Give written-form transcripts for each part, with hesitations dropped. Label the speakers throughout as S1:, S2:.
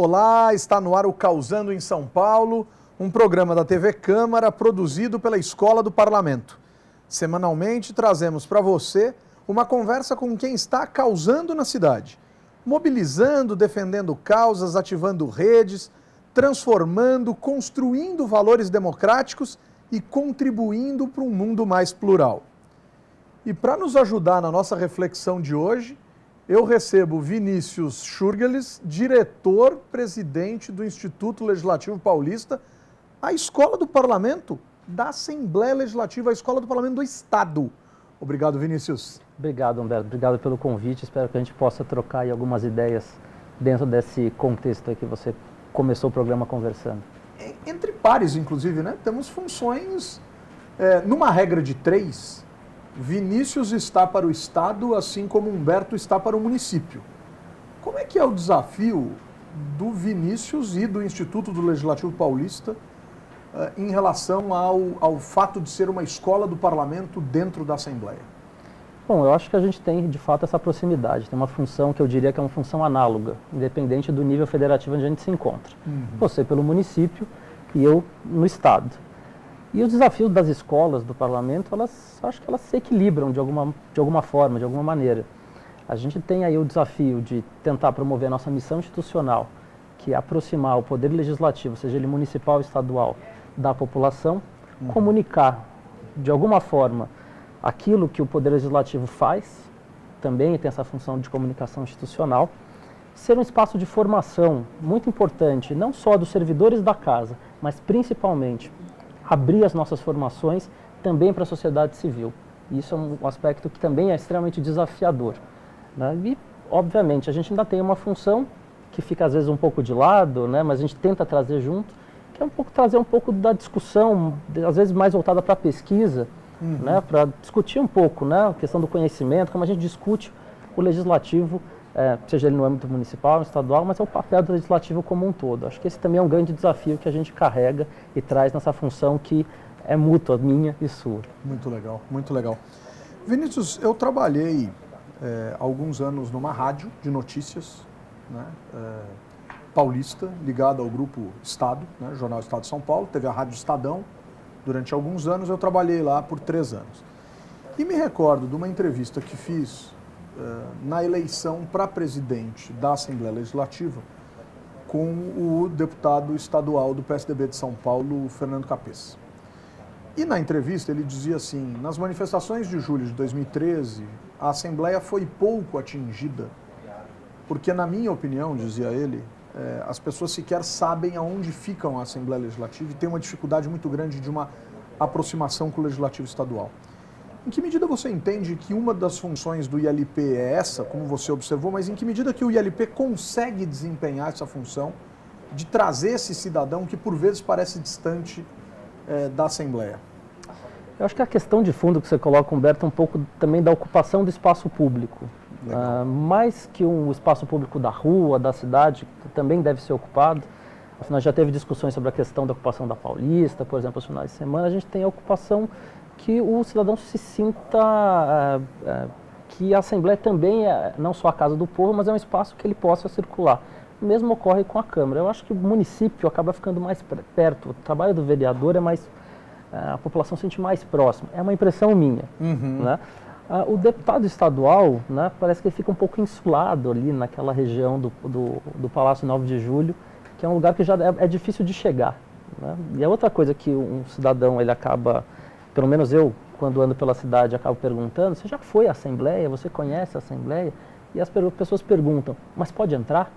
S1: Olá, está no ar o Causando em São Paulo, um programa da TV Câmara produzido pela Escola do Parlamento. Semanalmente trazemos para você uma conversa com quem está causando na cidade, mobilizando, defendendo causas, ativando redes, transformando, construindo valores democráticos e contribuindo para um mundo mais plural. E para nos ajudar na nossa reflexão de hoje, eu recebo Vinícius Schurgelis, diretor-presidente do Instituto Legislativo Paulista, a Escola do Parlamento da Assembleia Legislativa, a Escola do Parlamento do Estado. Obrigado, Vinícius.
S2: Obrigado, Humberto. Obrigado pelo convite. Espero que a gente possa trocar aí algumas ideias dentro desse contexto aí que você começou o programa conversando.
S1: Entre pares, inclusive, né? Temos funções, numa regra de 3, Vinícius está para o Estado, assim como Humberto está para o município. Como é que é o desafio do Vinícius e do Instituto do Legislativo Paulista em relação ao fato de ser uma escola do parlamento dentro da Assembleia?
S2: Bom, eu acho que a gente tem, de fato, essa proximidade. Tem uma função que eu diria que é uma função análoga, independente do nível federativo onde a gente se encontra. Você pelo município e eu no Estado. E os desafios das escolas do parlamento, acho que elas se equilibram de alguma forma, de alguma maneira. A gente tem aí o desafio de tentar promover a nossa missão institucional, que é aproximar o poder legislativo, seja ele municipal ou estadual, da população, comunicar de alguma forma aquilo que o poder legislativo faz, também tem essa função de comunicação institucional, ser um espaço de formação muito importante, não só dos servidores da casa, mas principalmente abrir as nossas formações também para a sociedade civil. Isso é um aspecto que também é extremamente desafiador, né? E, obviamente, a gente ainda tem uma função que fica às vezes um pouco de lado, né? Mas a gente tenta trazer junto, que é trazer um pouco da discussão, às vezes mais voltada para a pesquisa, né? Para discutir um pouco, né? A questão do conhecimento, como a gente discute o legislativo, seja ele no âmbito municipal, estadual, mas é o papel do legislativo como um todo. Acho que esse também é um grande desafio que a gente carrega e traz nessa função que é mútua, minha e sua.
S1: Muito legal, muito legal. Vinícius, eu trabalhei alguns anos numa rádio de notícias, né, paulista, ligada ao Grupo Estado, né, Jornal Estado de São Paulo, teve a Rádio Estadão. Durante alguns anos eu trabalhei lá por 3 anos. E me recordo de uma entrevista que fiz na eleição para presidente da Assembleia Legislativa com o deputado estadual do PSDB de São Paulo, Fernando Capês. E na entrevista ele dizia assim: nas manifestações de julho de 2013, a Assembleia foi pouco atingida, porque, na minha opinião, dizia ele, as pessoas sequer sabem aonde ficam a Assembleia Legislativa e tem uma dificuldade muito grande de uma aproximação com o Legislativo Estadual. Em que medida você entende que uma das funções do ILP é essa, como você observou, mas em que medida que o ILP consegue desempenhar essa função de trazer esse cidadão que por vezes parece distante da Assembleia?
S2: Eu acho que a questão de fundo que você coloca, Humberto, é um pouco também da ocupação do espaço público. Mais que um espaço público da rua, da cidade, que também deve ser ocupado. Afinal, já teve discussões sobre a questão da ocupação da Paulista, por exemplo, aos finais de semana. A gente tem a ocupação que o cidadão se sinta que a Assembleia também é não só a casa do povo, mas é um espaço que ele possa circular. O mesmo ocorre com a Câmara. Eu acho que o município acaba ficando mais perto. O trabalho do vereador é mais... a população se sente mais próxima. É uma impressão minha, né? O deputado estadual, né, parece que ele fica um pouco insulado ali naquela região do Palácio 9 de Julho, que é um lugar que já é difícil de chegar, né? E a outra coisa que um cidadão, ele acaba, pelo menos eu, quando ando pela cidade, acabo perguntando: você já foi à Assembleia? Você conhece a Assembleia? E as pessoas perguntam: mas pode entrar?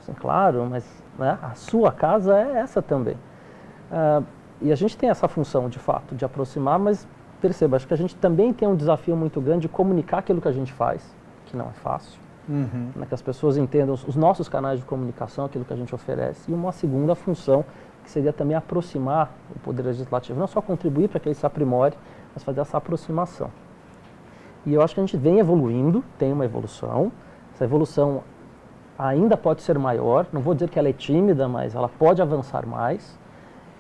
S2: Sim, claro, mas, né, a sua casa é essa também. E a gente tem essa função, de fato, de aproximar, mas perceba, acho que a gente também tem um desafio muito grande de comunicar aquilo que a gente faz, que não é fácil, né, que as pessoas entendam os nossos canais de comunicação, aquilo que a gente oferece, e uma segunda função, que seria também aproximar o Poder Legislativo, não só contribuir para que ele se aprimore, mas fazer essa aproximação. E eu acho que a gente vem evoluindo, tem uma evolução, essa evolução ainda pode ser maior, não vou dizer que ela é tímida, mas ela pode avançar mais,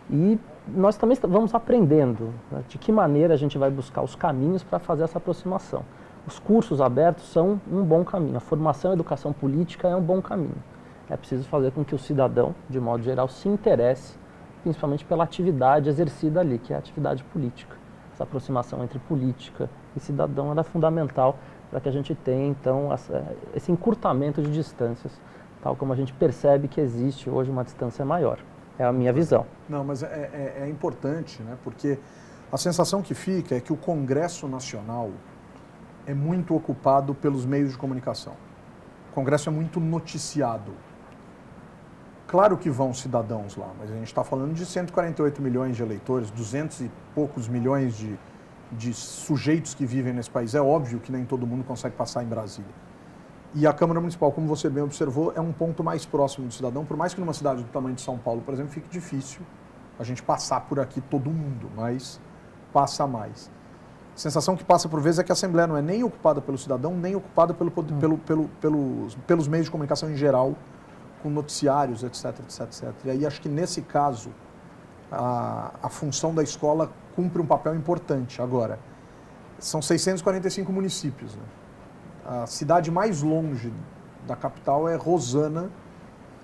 S2: e nós também vamos aprendendo, né, de que maneira a gente vai buscar os caminhos para fazer essa aproximação. Os cursos abertos são um bom caminho, a formação e a educação política é um bom caminho. É preciso fazer com que o cidadão, de modo geral, se interesse principalmente pela atividade exercida ali, que é a atividade política. Essa aproximação entre política e cidadão era fundamental para que a gente tenha, então, esse encurtamento de distâncias, tal como a gente percebe que existe hoje uma distância maior. É a minha visão.
S1: Não, mas é importante, né? Porque a sensação que fica é que o Congresso Nacional é muito ocupado pelos meios de comunicação. O Congresso é muito noticiado. Claro que vão cidadãos lá, mas a gente está falando de 148 milhões de eleitores, 200 e poucos milhões de sujeitos que vivem nesse país. É óbvio que nem todo mundo consegue passar em Brasília. E a Câmara Municipal, como você bem observou, é um ponto mais próximo do cidadão, por mais que numa cidade do tamanho de São Paulo, por exemplo, fique difícil a gente passar por aqui todo mundo, mas passa mais. A sensação que passa por vezes é que a Assembleia não é nem ocupada pelo cidadão, nem ocupada pelos meios de comunicação em geral, com noticiários, etc, etc, etc. E aí acho que nesse caso a função da escola cumpre um papel importante. Agora, são 645 municípios, né? A cidade mais longe da capital é Rosana,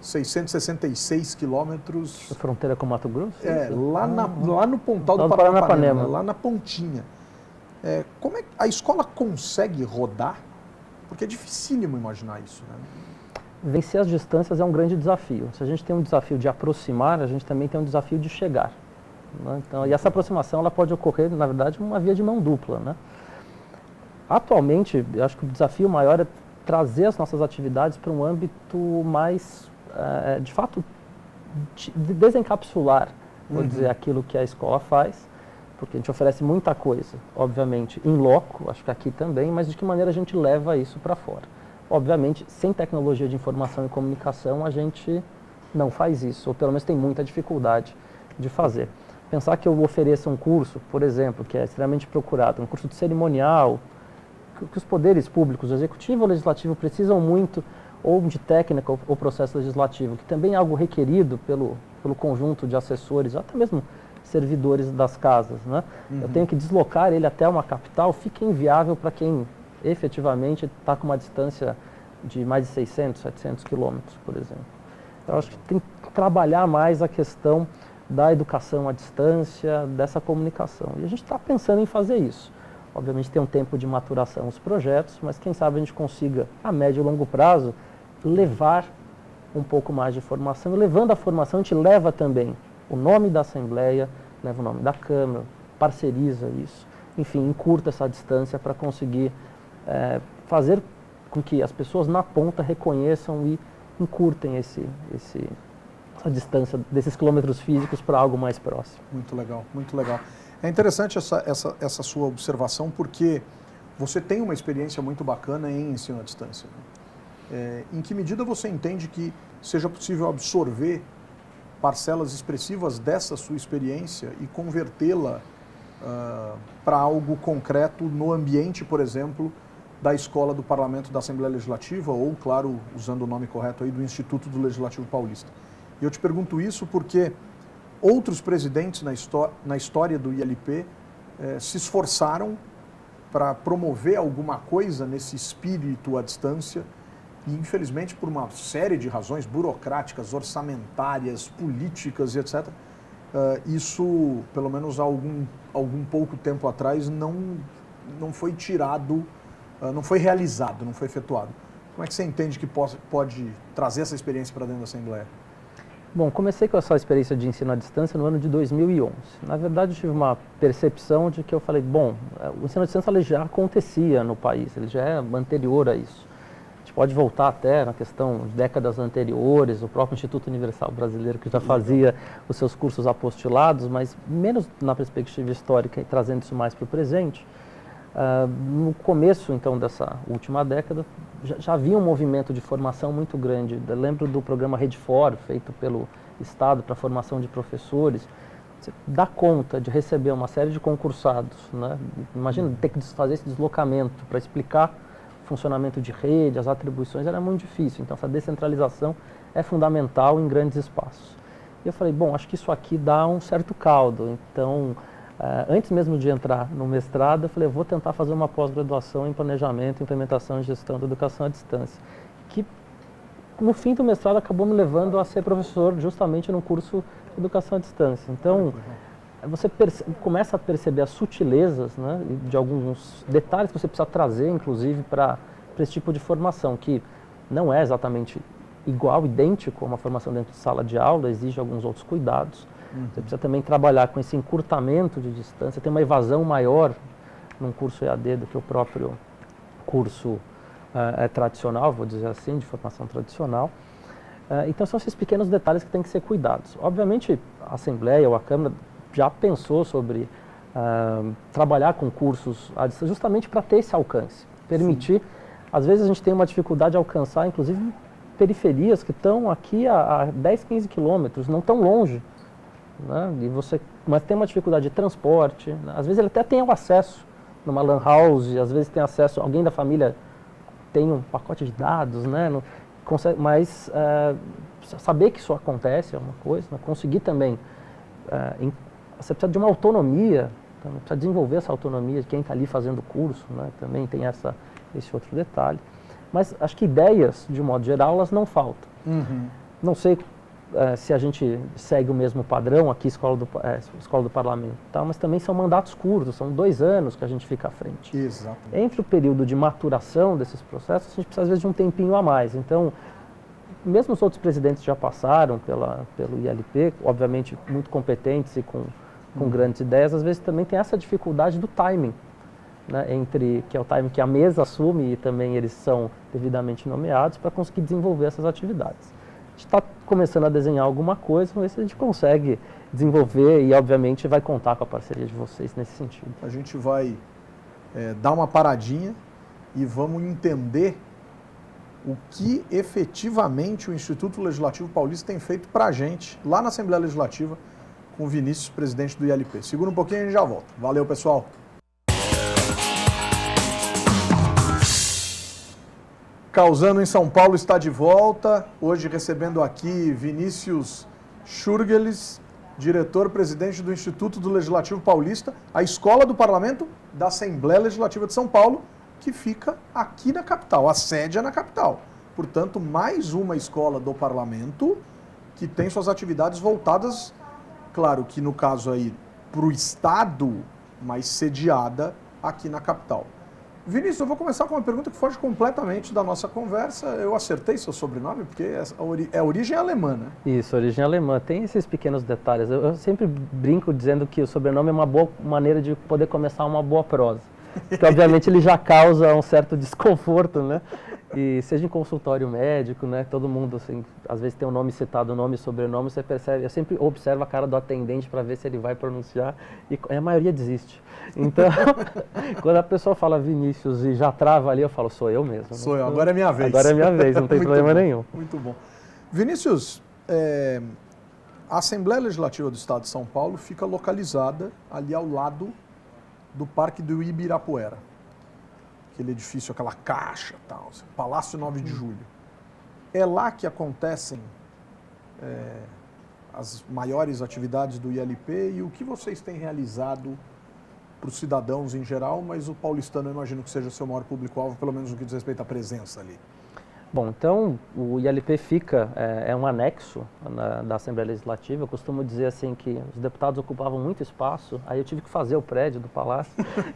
S1: 666 quilômetros.
S2: A fronteira com Mato Grosso?
S1: Lá no Pontal do Paranapanema, lá na pontinha. Como é que a escola consegue rodar? Porque é dificílimo imaginar isso, né?
S2: Vencer as distâncias é um grande desafio. Se a gente tem um desafio de aproximar, a gente também tem um desafio de chegar, né? Então, e essa aproximação ela pode ocorrer, na verdade, uma via de mão dupla, né? Atualmente, eu acho que o desafio maior é trazer as nossas atividades para um âmbito mais, de fato, desencapsular, vou dizer, aquilo que a escola faz, porque a gente oferece muita coisa, obviamente, in loco, acho que aqui também, mas de que maneira a gente leva isso para fora. Obviamente, sem tecnologia de informação e comunicação, a gente não faz isso, ou pelo menos tem muita dificuldade de fazer. Pensar que eu ofereça um curso, por exemplo, que é extremamente procurado, um curso de cerimonial, que os poderes públicos, o executivo e o legislativo, precisam muito, ou de técnica ou processo legislativo, que também é algo requerido pelo conjunto de assessores, até mesmo servidores das casas, né? Eu tenho que deslocar ele até uma capital, fica inviável para quem efetivamente está com uma distância de mais de 600, 700 quilômetros, por exemplo. Eu acho que tem que trabalhar mais a questão da educação à distância, dessa comunicação. E a gente está pensando em fazer isso. Obviamente tem um tempo de maturação os projetos, mas quem sabe a gente consiga, a médio e longo prazo, levar um pouco mais de formação. E levando a formação, a gente leva também o nome da Assembleia, leva o nome da Câmara, parceriza isso. Enfim, encurta essa distância para conseguir fazer com que as pessoas na ponta reconheçam e encurtem essa distância desses quilômetros físicos para algo mais próximo.
S1: Muito legal, muito legal. É interessante essa sua observação, porque você tem uma experiência muito bacana em ensino à distância, né? Em que medida você entende que seja possível absorver parcelas expressivas dessa sua experiência e convertê-la para algo concreto no ambiente, por exemplo, da escola do Parlamento da Assembleia Legislativa ou, claro, usando o nome correto aí, do Instituto do Legislativo Paulista? E eu te pergunto isso porque outros presidentes na história do ILP se esforçaram para promover alguma coisa nesse espírito à distância e, infelizmente, por uma série de razões burocráticas, orçamentárias, políticas e etc., isso, pelo menos há algum pouco tempo atrás, não foi tirado, não foi realizado, não foi efetuado. Como é que você entende que pode trazer essa experiência para dentro da Assembleia?
S2: Bom, comecei com essa experiência de ensino à distância no ano de 2011. Na verdade, eu tive uma percepção de que eu falei, bom, o ensino à distância ele já acontecia no país, ele já é anterior a isso. A gente pode voltar até na questão de décadas anteriores, o próprio Instituto Universal Brasileiro que já fazia os seus cursos apostilados, mas menos na perspectiva histórica e trazendo isso mais para o presente. No começo, então, dessa última década, já havia um movimento de formação muito grande. Eu lembro do programa Rede For, feito pelo Estado para a formação de professores. Você dá conta de receber uma série de concursados, né? Imagina ter que fazer esse deslocamento para explicar o funcionamento de rede, as atribuições, era muito difícil. Então, essa descentralização é fundamental em grandes espaços. E eu falei, bom, acho que isso aqui dá um certo caldo. Então, antes mesmo de entrar no mestrado, eu falei, eu vou tentar fazer uma pós-graduação em planejamento, implementação e gestão da educação à distância, que no fim do mestrado acabou me levando a ser professor justamente no curso de educação à distância. Então, você começa a perceber as sutilezas, né, de alguns detalhes que você precisa trazer, inclusive, para esse tipo de formação, que não é exatamente igual, idêntico a uma formação dentro de sala de aula, exige alguns outros cuidados. Você precisa também trabalhar com esse encurtamento de distância, tem uma evasão maior num curso EAD do que o próprio curso tradicional, vou dizer assim, de formação tradicional. Então são esses pequenos detalhes que têm que ser cuidados. Obviamente a Assembleia ou a Câmara já pensou sobre trabalhar com cursos à distância justamente para ter esse alcance, permitir. Sim. Às vezes a gente tem uma dificuldade de alcançar, inclusive, periferias que estão aqui a 10, 15 quilômetros, não tão longe. Né? Mas tem uma dificuldade de transporte, né? Às vezes ele até tem o acesso numa lan house, às vezes tem acesso, alguém da família tem um pacote de dados, né? Não, consegue, mas saber que isso acontece é uma coisa, né? Conseguir também, você precisa de uma autonomia, então, precisa desenvolver essa autonomia de quem está ali fazendo o curso, né? Também tem esse outro detalhe. Mas acho que ideias, de modo geral, elas não faltam. Uhum. Não sei se a gente segue o mesmo padrão aqui, Escola do Parlamento, tá? Mas também são mandatos curtos, são 2 anos que a gente fica à frente.
S1: Exato.
S2: Entre o período de maturação desses processos, a gente precisa às vezes de um tempinho a mais. Então, mesmo os outros presidentes já passaram pelo ILP, obviamente muito competentes e com grandes ideias, às vezes também tem essa dificuldade do timing, né? Que é o timing que a mesa assume e também eles são devidamente nomeados para conseguir desenvolver essas atividades. A gente está começando a desenhar alguma coisa, vamos ver se a gente consegue desenvolver e, obviamente, vai contar com a parceria de vocês nesse sentido.
S1: A gente vai dar uma paradinha e vamos entender o que efetivamente o Instituto Legislativo Paulista tem feito para a gente lá na Assembleia Legislativa com o Vinícius, presidente do ILP. Segura um pouquinho e a gente já volta. Valeu, pessoal! Causando em São Paulo está de volta, hoje recebendo aqui Vinícius Schurgelis, diretor-presidente do Instituto do Legislativo Paulista, a Escola do Parlamento da Assembleia Legislativa de São Paulo, que fica aqui na capital, a sede é na capital. Portanto, mais uma escola do Parlamento que tem suas atividades voltadas, claro que no caso aí, para o Estado, mas sediada aqui na capital. Vinícius, eu vou começar com uma pergunta que foge completamente da nossa conversa. Eu acertei seu sobrenome, porque é origem alemã, né?
S2: Isso, origem alemã. Tem esses pequenos detalhes. Eu sempre brinco dizendo que o sobrenome é uma boa maneira de poder começar uma boa prosa. Porque, obviamente, ele já causa um certo desconforto, né? E seja em consultório médico, né? Todo mundo, assim, às vezes tem um nome citado, nome e sobrenome, você percebe, eu sempre observo a cara do atendente para ver se ele vai pronunciar e a maioria desiste. Então, quando a pessoa fala Vinícius e já trava ali, eu falo, sou eu mesmo.
S1: Sou eu, agora é minha vez.
S2: Agora é minha vez, não tem problema nenhum.
S1: Muito bom. Vinícius, a Assembleia Legislativa do Estado de São Paulo fica localizada ali ao lado do Parque do Ibirapuera. Aquele edifício, aquela caixa, tal, Palácio 9 de Julho. É lá que acontecem as maiores atividades do ILP e o que vocês têm realizado para os cidadãos em geral, mas o paulistano eu imagino que seja o seu maior público-alvo, pelo menos no que diz respeito à presença ali.
S2: Bom, então o ILP fica, é um anexo da Assembleia Legislativa. Eu costumo dizer assim que os deputados ocupavam muito espaço, aí eu tive que fazer o prédio do Palácio,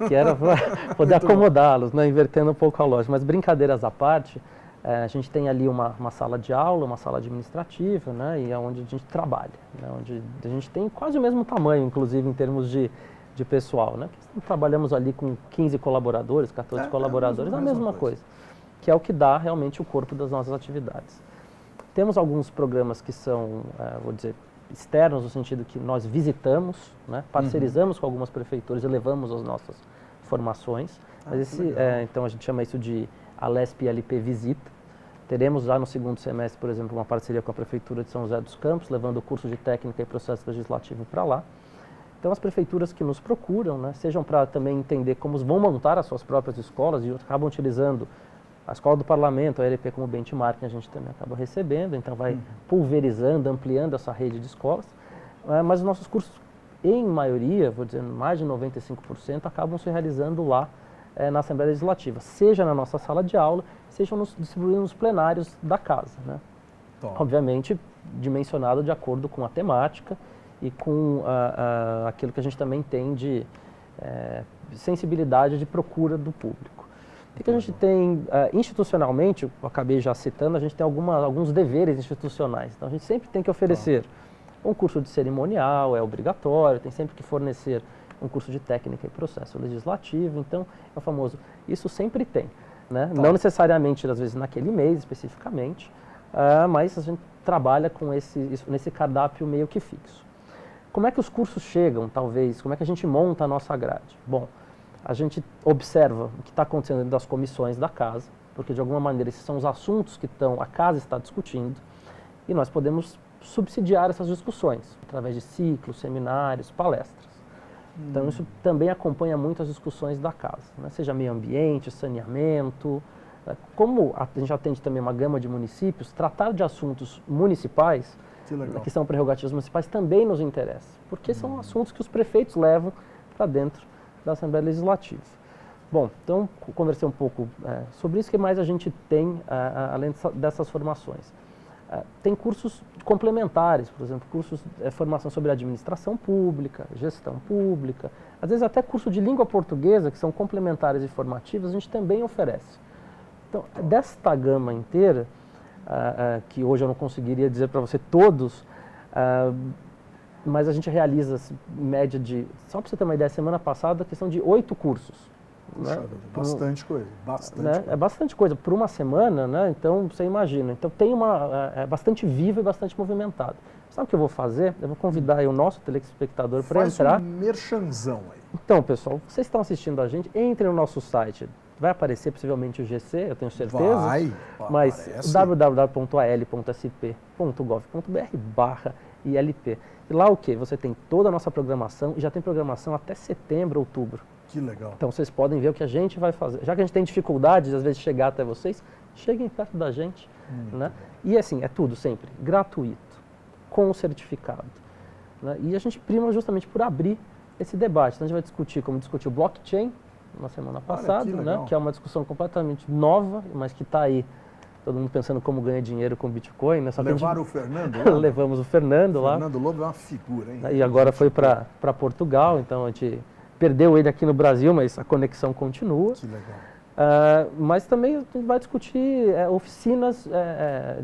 S2: que era para poder acomodá-los, né, invertendo um pouco a lógica. Mas brincadeiras à parte, a gente tem ali uma sala de aula, uma sala administrativa, né, e é onde a gente trabalha, né, onde a gente tem quase o mesmo tamanho, inclusive em termos de pessoal, né? Trabalhamos ali com 15 colaboradores, 14 colaboradores, a mesma coisa. Que é o que dá realmente o corpo das nossas atividades. Temos alguns programas que são, vou dizer, externos, no sentido que nós visitamos, né, parcerizamos com algumas prefeituras e levamos as nossas formações. Mas então a gente chama isso de Alesp ILP Visita. Teremos já no segundo semestre, por exemplo, uma parceria com a Prefeitura de São José dos Campos, levando o curso de técnica e processo legislativo para lá. Então as prefeituras que nos procuram, né, sejam para também entender como vão montar as suas próprias escolas e acabam utilizando a Escola do Parlamento, a ILP como benchmark, a gente também acaba recebendo, então vai pulverizando, ampliando essa rede de escolas. Mas os nossos cursos, em maioria, vou dizer, mais de 95%, acabam se realizando lá na Assembleia Legislativa, seja na nossa sala de aula, seja distribuídos nos plenários da casa, né? Obviamente, dimensionado de acordo com a temática e com aquilo que a gente também tem de sensibilidade de procura do público. O que a gente tem institucionalmente, eu acabei já citando, a gente tem alguns deveres institucionais. Então, a gente sempre tem que oferecer um curso de cerimonial, é obrigatório, tem sempre que fornecer um curso de técnica e processo legislativo. Então, é o famoso, isso sempre tem, né? Não necessariamente, às vezes, naquele mês especificamente, mas a gente trabalha com nesse cardápio meio que fixo. Como é que os cursos chegam, talvez? Como é que a gente monta a nossa grade? Bom, a gente observa o que está acontecendo dentro das comissões da casa, porque de alguma maneira esses são os assuntos que a casa está discutindo, e nós podemos subsidiar essas discussões através de ciclos, seminários, palestras. Então isso também acompanha muito as discussões da casa, né? Seja meio ambiente, saneamento. Como a gente atende também uma gama de municípios, tratar de assuntos municipais, que são prerrogativas municipais, também nos interessa, porque são assuntos que os prefeitos levam para dentro da Assembleia Legislativa. Bom, então conversei um pouco sobre isso. O que mais a gente tem, além dessas formações? Tem cursos complementares, por exemplo, cursos de formação sobre administração pública, gestão pública, às vezes até curso de língua portuguesa, que são complementares e formativos, a gente também oferece. Então, desta gama inteira, que hoje eu não conseguiria dizer para você todos, mas a gente realiza, assim, em média só para você ter uma ideia, semana passada, a questão de 8 cursos.
S1: Puxa, né? Bastante coisa, bastante coisa.
S2: É bastante coisa, por uma semana, né? Então você imagina. Então tem é bastante vivo e bastante movimentado. Sabe o que eu vou fazer? Eu vou convidar aí o nosso telespectador para entrar.
S1: Faz um merchanzão aí.
S2: Então, pessoal, vocês estão assistindo a gente, entrem no nosso site. Vai aparecer possivelmente o GC, eu tenho certeza.
S1: Vai,
S2: mas www.al.sp.gov.br/ILP. E lá o quê? Você tem toda a nossa programação e já tem programação até setembro, outubro.
S1: Que legal.
S2: Então vocês podem ver o que a gente vai fazer. Já que a gente tem dificuldade, às vezes, de chegar até vocês, cheguem perto da gente. Né? E assim, é tudo sempre gratuito, com o certificado. Né? E a gente prima justamente por abrir esse debate. Então a gente vai discutir como discutiu o blockchain na semana passada, né? Que é uma discussão completamente nova, mas que está aí. Todo mundo pensando como ganha dinheiro com Bitcoin. Né?
S1: Levaram o Fernando lá?
S2: Levamos o Fernando lá.
S1: O Fernando Lobo é uma figura, hein?
S2: E agora foi para Portugal, então a gente perdeu ele aqui no Brasil, mas a conexão continua.
S1: Que legal.
S2: Mas também a gente vai discutir oficinas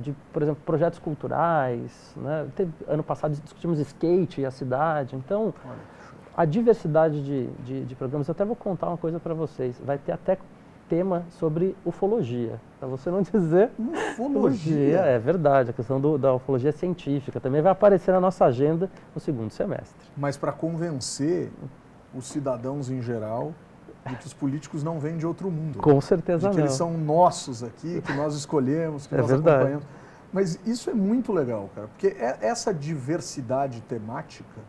S2: de, por exemplo, projetos culturais. Né? Ano passado discutimos skate e a cidade. Então, a diversidade de programas, eu até vou contar uma coisa para vocês. Vai ter até tema sobre ufologia, para você não dizer...
S1: Ufologia?
S2: É verdade, a questão da ufologia científica também vai aparecer na nossa agenda no segundo semestre.
S1: Mas para convencer os cidadãos em geral de que os políticos não vêm de outro mundo.
S2: Com certeza não.
S1: De que eles são nossos aqui, que nós escolhemos, que nós acompanhamos. Mas isso é muito legal, cara, porque essa diversidade temática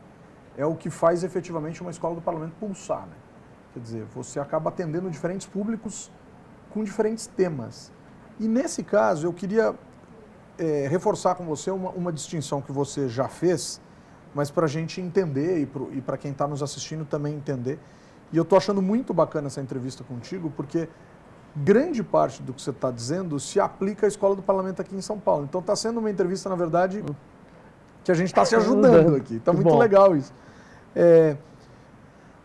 S1: é o que faz efetivamente uma escola do parlamento pulsar, né? Quer dizer, você acaba atendendo diferentes públicos com diferentes temas. E nesse caso, eu queria reforçar com você uma distinção que você já fez, mas para a gente entender e para quem está nos assistindo também entender. E eu estou achando muito bacana essa entrevista contigo, porque grande parte do que você está dizendo se aplica à Escola do Parlamento aqui em São Paulo. Então está sendo uma entrevista, na verdade, que a gente está se ajudando aqui. Está muito legal isso.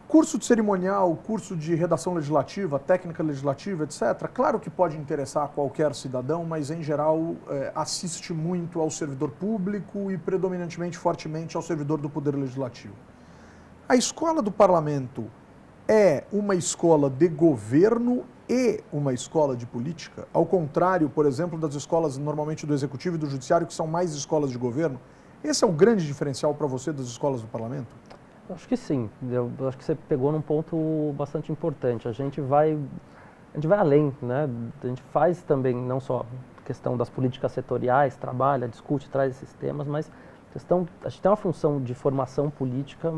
S1: Curso de cerimonial, curso de redação legislativa, técnica legislativa, etc. Claro que pode interessar a qualquer cidadão, mas em geral assiste muito ao servidor público e predominantemente, fortemente ao servidor do Poder Legislativo. A Escola do Parlamento é uma escola de governo e uma escola de política? Ao contrário, por exemplo, das escolas normalmente do Executivo e do Judiciário, que são mais escolas de governo. Esse é o grande diferencial para você das escolas do Parlamento?
S2: Acho que sim. Eu acho que você pegou num ponto bastante importante. A gente vai além, né? A gente faz também não só a questão das políticas setoriais, trabalha, discute, traz esses temas, mas a gente tem uma função de formação política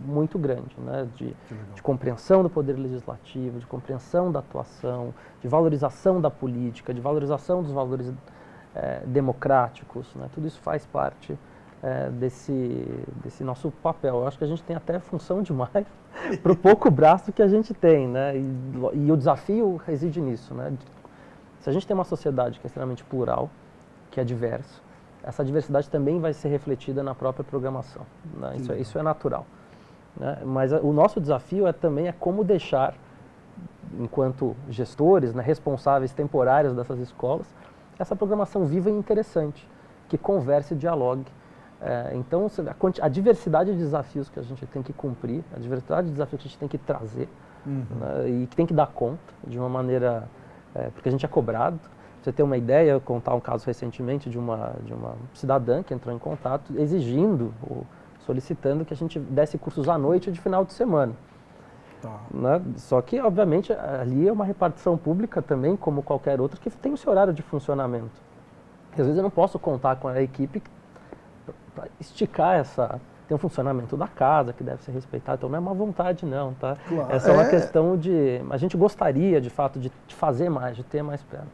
S2: muito grande, né? De compreensão do poder legislativo, de compreensão da atuação, de valorização da política, de valorização dos valores democráticos, né? Tudo isso faz parte desse nosso papel. Eu acho que a gente tem até função demais para o pouco braço que a gente tem, né? E o desafio reside nisso, né? Se a gente tem uma sociedade que é extremamente plural, que é diversa, essa diversidade também vai ser refletida na própria programação, né? Isso é natural, né? Mas o nosso desafio também é como deixar, enquanto gestores, né, responsáveis temporários dessas escolas, essa programação viva e interessante, que converse e dialogue. Então, a diversidade de desafios que a gente tem que cumprir, a diversidade de desafios que a gente tem que trazer, né, e que tem que dar conta de uma maneira, porque a gente é cobrado. Pra você ter uma ideia, eu contar um caso recentemente de uma cidadã que entrou em contato exigindo, ou solicitando que a gente desse cursos à noite e de final de semana.
S1: Tá.
S2: Né? Só que, obviamente, ali é uma repartição pública também, como qualquer outra, que tem o seu horário de funcionamento. E, às vezes eu não posso contar com a equipe para esticar tem um funcionamento da casa que deve ser respeitado, então não é má vontade não, tá?
S1: Claro.
S2: Essa é uma questão a gente gostaria, de fato, de fazer mais, de ter mais perna.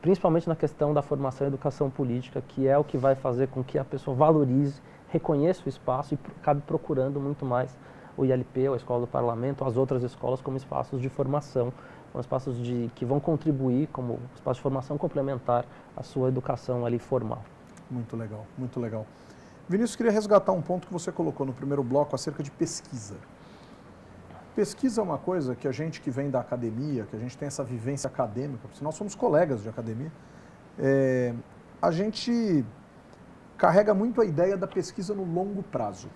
S2: Principalmente na questão da formação e educação política, que é o que vai fazer com que a pessoa valorize, reconheça o espaço e acabe procurando muito mais o ILP, a Escola do Parlamento, as outras escolas como espaços de formação, como espaços que vão contribuir como espaço de formação complementar à sua educação ali formal.
S1: Muito legal, muito legal. Vinícius, queria resgatar um ponto que você colocou no primeiro bloco acerca de pesquisa. Pesquisa é uma coisa que a gente que vem da academia, que a gente tem essa vivência acadêmica, porque nós somos colegas de academia, a gente carrega muito a ideia da pesquisa no longo prazo.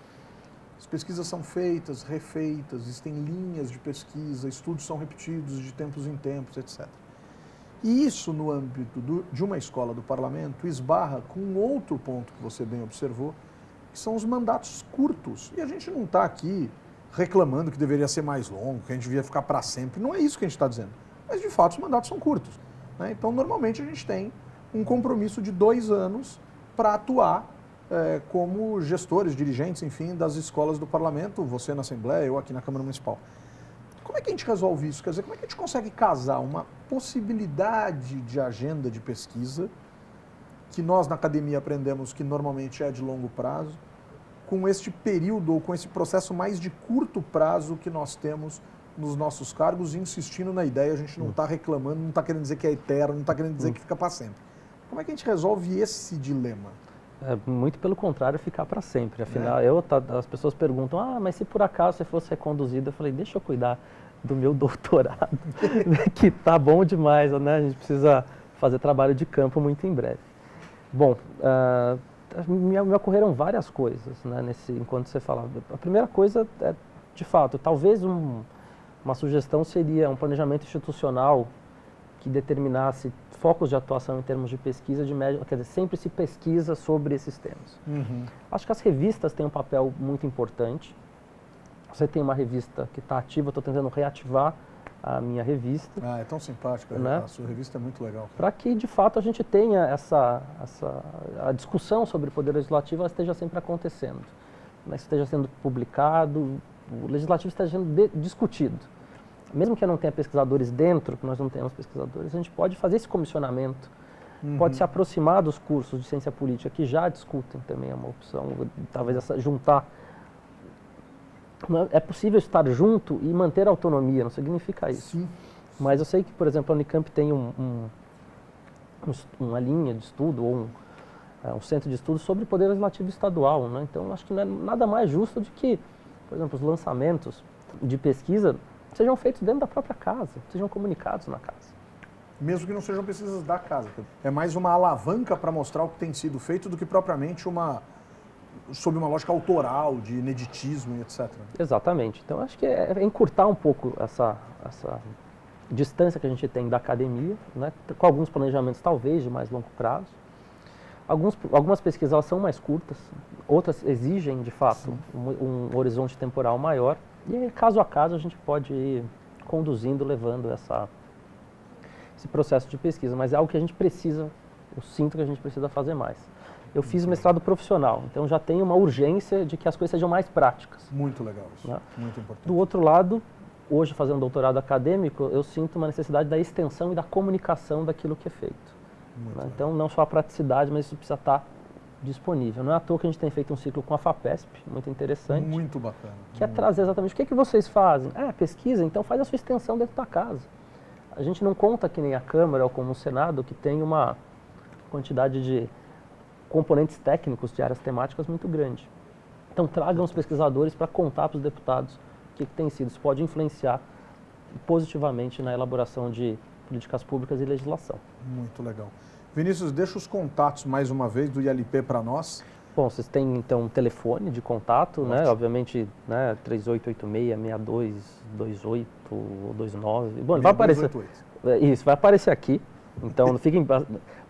S1: As pesquisas são feitas, refeitas, existem linhas de pesquisa, estudos são repetidos de tempos em tempos, etc. E isso, no âmbito de uma escola do parlamento, esbarra com um outro ponto que você bem observou, que são os mandatos curtos. E a gente não está aqui reclamando que deveria ser mais longo, que a gente devia ficar para sempre. Não é isso que a gente está dizendo. Mas, de fato, os mandatos são curtos, né? Então, normalmente, a gente tem um compromisso de 2 anos para atuar como gestores, dirigentes, enfim, das escolas do parlamento, você na Assembleia, eu aqui na Câmara Municipal. Como é que a gente resolve isso? Quer dizer, como é que a gente consegue casar uma possibilidade de agenda de pesquisa, que nós na academia aprendemos que normalmente é de longo prazo, com este período ou com esse processo mais de curto prazo que nós temos nos nossos cargos, insistindo na ideia, a gente não está reclamando, não está querendo dizer que é eterno, não está querendo dizer que fica para sempre. Como é que a gente resolve esse dilema?
S2: Muito pelo contrário, ficar para sempre. Afinal, as pessoas perguntam, mas se por acaso você fosse reconduzido, eu falei, deixa eu cuidar do meu doutorado, que tá bom demais, né? A gente precisa fazer trabalho de campo muito em breve. Bom, me ocorreram várias coisas, né, enquanto você falava. A primeira coisa é, de fato, talvez uma sugestão seria um planejamento institucional que determinasse focos de atuação em termos de pesquisa de médio, quer dizer, sempre se pesquisa sobre esses temas. Acho que as revistas têm um papel muito importante. Você tem uma revista que está ativa, estou tentando reativar a minha revista.
S1: É tão simpática,
S2: né?
S1: A sua revista é muito legal.
S2: Para que, de fato, a gente tenha a discussão sobre o Poder Legislativo ela esteja sempre acontecendo, né? Esteja sendo publicado, o Legislativo esteja sendo discutido. Mesmo que eu não tenha pesquisadores dentro, que nós não tenhamos pesquisadores, a gente pode fazer esse comissionamento, pode se aproximar dos cursos de ciência política que já discutem também, é uma opção, talvez juntar. É possível estar junto e manter a autonomia, não significa isso.
S1: Sim.
S2: Mas eu sei que, por exemplo, a Unicamp tem uma linha de estudo ou um centro de estudo sobre o Poder Legislativo estadual, né? Então, acho que não é nada mais justo de que, por exemplo, os lançamentos de pesquisa sejam feitos dentro da própria casa, sejam comunicados na casa.
S1: Mesmo que não sejam pesquisas da casa. É mais uma alavanca para mostrar o que tem sido feito do que propriamente sob uma lógica autoral, de ineditismo e etc.
S2: Exatamente. Então, acho que é encurtar um pouco essa distância que a gente tem da academia, né, com alguns planejamentos talvez de mais longo prazo. Algumas pesquisas elas são mais curtas, outras exigem, de fato, um horizonte temporal maior. E aí, caso a caso, a gente pode ir conduzindo, levando esse processo de pesquisa. Mas é algo que a gente precisa, eu sinto que a gente precisa fazer mais. Eu fiz mestrado profissional, então já tem uma urgência de que as coisas sejam mais práticas.
S1: Muito legal isso,
S2: né?
S1: Muito importante.
S2: Do outro lado, hoje fazendo doutorado acadêmico, eu sinto uma necessidade da extensão e da comunicação daquilo que é feito. Né? Então, não só a praticidade, mas isso precisa estar disponível. Não é à toa que a gente tem feito um ciclo com a FAPESP, muito interessante.
S1: Muito bacana.
S2: Que é trazer exatamente o que vocês fazem. Pesquisa, então faz a sua extensão dentro da casa. A gente não conta que nem a Câmara ou como o Senado, que tem uma quantidade de componentes técnicos de áreas temáticas muito grande. Então tragam os pesquisadores para contar para os deputados o que tem sido. Isso pode influenciar positivamente na elaboração de políticas públicas e legislação.
S1: Muito legal. Vinícius, deixa os contatos mais uma vez do ILP para nós.
S2: Bom, vocês têm então um telefone de contato, né? Obviamente, né? 3886-6228 ou 29. Bom, vai aparecer. Isso, vai aparecer aqui. Então, não fiquem.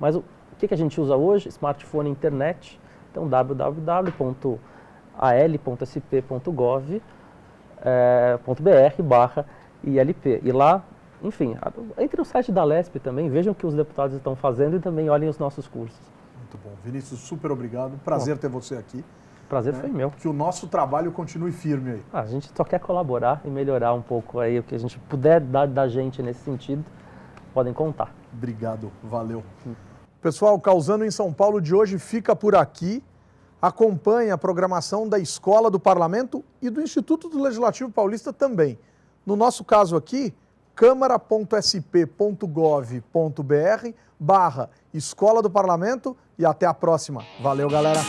S2: Mas o que a gente usa hoje? Smartphone e internet. Então, www.al.sp.gov.br/ILP. E lá, enfim, entre no site da Lesp também, vejam o que os deputados estão fazendo e também olhem os nossos cursos.
S1: Muito bom. Vinícius, super obrigado. Prazer ter você aqui.
S2: Prazer foi meu.
S1: Que o nosso trabalho continue firme aí.
S2: A gente só quer colaborar e melhorar um pouco aí o que a gente puder dar da gente nesse sentido, podem contar.
S1: Obrigado, valeu. Pessoal, Causando em São Paulo de hoje fica por aqui. Acompanhe a programação da Escola do Parlamento e do Instituto do Legislativo Paulista também. No nosso caso aqui, câmara.sp.gov.br/Escola do Parlamento e até a próxima. Valeu, galera!